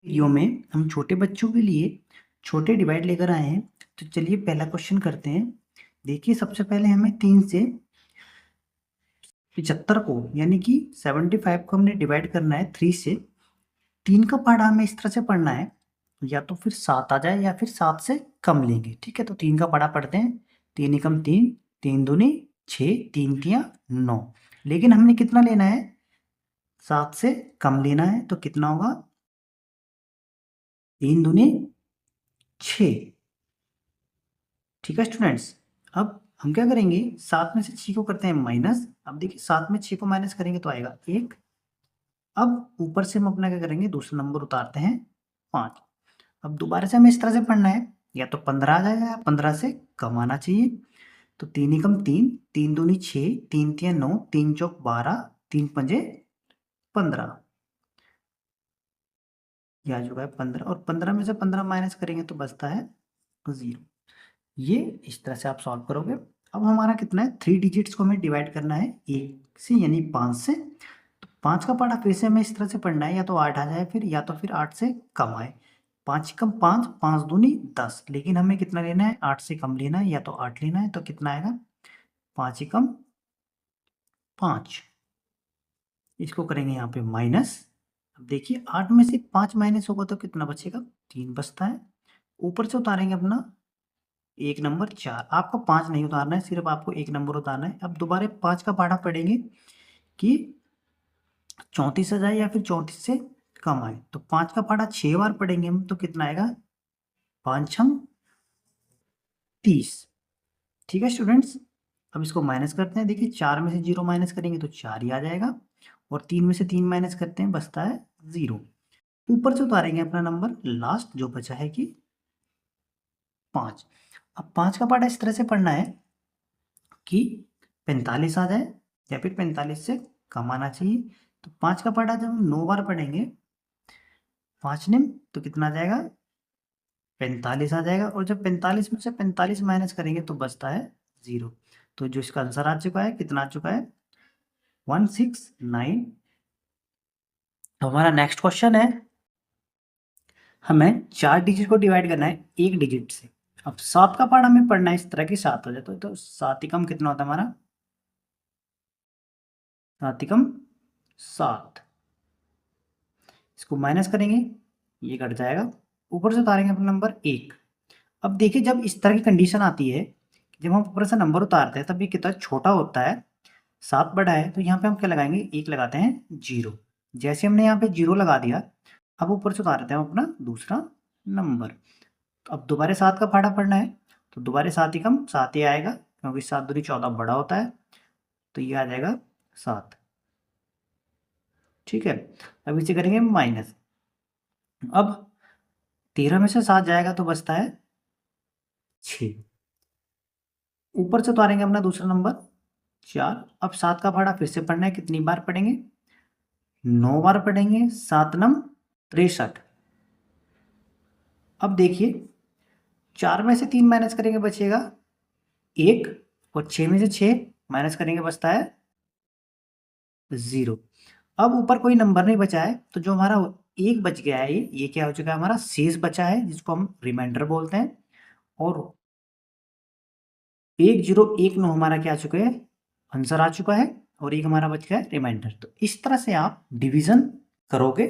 Video में हम छोटे बच्चों के लिए छोटे डिवाइड लेकर आए हैं। तो चलिए पहला क्वेश्चन करते हैं। देखिए सबसे पहले हमें 3 से 75 को यानी कि 75 को हमने डिवाइड करना है 3 से। 3 का पहाड़ा हमें इस तरह से पढ़ना है, या तो फिर 7 आ जाए या फिर 7 से कम लेंगे। ठीक है, तो 3 का पहाड़ा पढ़ते हैं। 3 एकम 3, 3 दूनी 6, 3 तियां 9। लेकिन हमने कितना लेना है? 7 से कम लेना है। तो कितना होगा? 3 दूनी 6। ठीक है स्टूडेंट्स, अब हम क्या करेंगे? 7 में से 6 को करते हैं माइनस। अब देखिए 7 में 6 को माइनस करेंगे तो आएगा 1। अब ऊपर से हम अपना क्या करेंगे? दूसरा नंबर उतारते हैं 5। अब दोबारा से हमें इस तरह से पढ़ना है, या तो 15 आ जाएगा या 15 से कम आना चाहिए। तो 3 एकम 3, 3 दूनी 6, 3 तियां 9, 3 चौक 12, 3 पंजे 15। ये आ चुका है 15, और 15 में से 15 माइनस करेंगे तो बचता है 0। ये इस तरह से आप सॉल्व करोगे। अब हमारा कितना है? 3 डिजिट्स को हमें डिवाइड करना है 1 से, यानी 5 से। तो 5 का पहाड़ा फिर से हमें इस तरह से पढ़ना है, या तो 8 आ जाए फिर, या तो फिर 8 से कम आए। 5 एकम 5, 5 दूनी 10। लेकिन हमें कितना लेना है? 8 से कम लेना है, या तो 8 लेना है। तो कितना आएगा? 5 एकम 5। इसको करेंगे यहाँ पे माइनस। अब देखिए 8 में से 5 माइनस होगा तो कितना बचेगा? 3 बचता है। ऊपर से उतारेंगे अपना एक नंबर 4। आपको 5 नहीं उतारना है, सिर्फ आपको एक नंबर उतारना है। अब दोबारा 5 का पहाड़ा पढ़ेंगे कि 34 आ जाए या फिर 34 से कम आए। तो 5 का पहाड़ा 6 बार पढ़ेंगे हम, तो कितना आएगा? 5 छम 30। ठीक है स्टूडेंट्स, अब इसको माइनस करते हैं। देखिए 4 में से 0 माइनस करेंगे तो 4 ही आ जाएगा, और 3 में से 3 माइनस करते हैं, बचता है 0। ऊपर से उतारेंगे अपना नंबर लास्ट जो बचा है कि 5। अब 5 का पहाड़ा इस तरह से पढ़ना है कि 45 आ जाए या फिर 45 से कम आना चाहिए। तो 5 का पहाड़ा जब हम 9 बार पढ़ेंगे 5 निम, तो कितना आ जाएगा? 45 आ जाएगा, और जब 45 में से 45 माइनस करेंगे तो बचता है 0। तो जो इसका आंसर आ चुका है, कितना आ चुका है? 169। तो हमारा नेक्स्ट क्वेश्चन है, हमें 4 डिजिट को डिवाइड करना है 1 डिजिट से। अब 7 का पहाड़ा हमें पढ़ना है इस तरह की 7 हो जाए तो 7 एकम कितना होता है हमारा? 7 एकम 7। इसको माइनस करेंगे, ये कट जाएगा। ऊपर से उतारेंगे अपना नंबर 1। अब देखिए जब इस तरह की कंडीशन आती है, जब हम ऊपर से नंबर उतारते हैं तब ये कितना छोटा होता है, 7 बड़ा है, तो यहाँ पे हम क्या लगाएंगे? 1 लगाते हैं 0। जैसे हमने यहाँ पे 0 लगा दिया, अब ऊपर से उतारते हैं हम अपना दूसरा नंबर। तो अब दोबारा 7 का पहाड़ा पढ़ना है, तो दोबारा 7 एकम 7 ही आएगा, क्योंकि 7 दूनी 14 बड़ा होता है। तो ये आ जाएगा 7। ठीक है, अब इसे करेंगे माइनस। अब 13 में से 7 जाएगा तो बचता है 6। ऊपर से उतारेंगे अपना दूसरा नंबर 4। अब 7 का पहाड़ा फिर से पढ़ना है, कितनी बार पढ़ेंगे? 9 बार पढ़ेंगे। 7 नम 63। अब देखिए 4 में से 3 माइनस करेंगे बचेगा 1, और 6 में से 6 माइनस करेंगे बचता है 0। अब ऊपर कोई नंबर नहीं बचा है, तो जो हमारा 1 बच गया है, ये क्या हो चुका है? हमारा शेष बचा है, जिसको हम रिमाइंडर बोलते हैं। और 1019 हमारा क्या आ चुका है? आंसर आ चुका है, और एक हमारा बच गया है रिमाइंडर। तो इस तरह से आप डिवीजन करोगे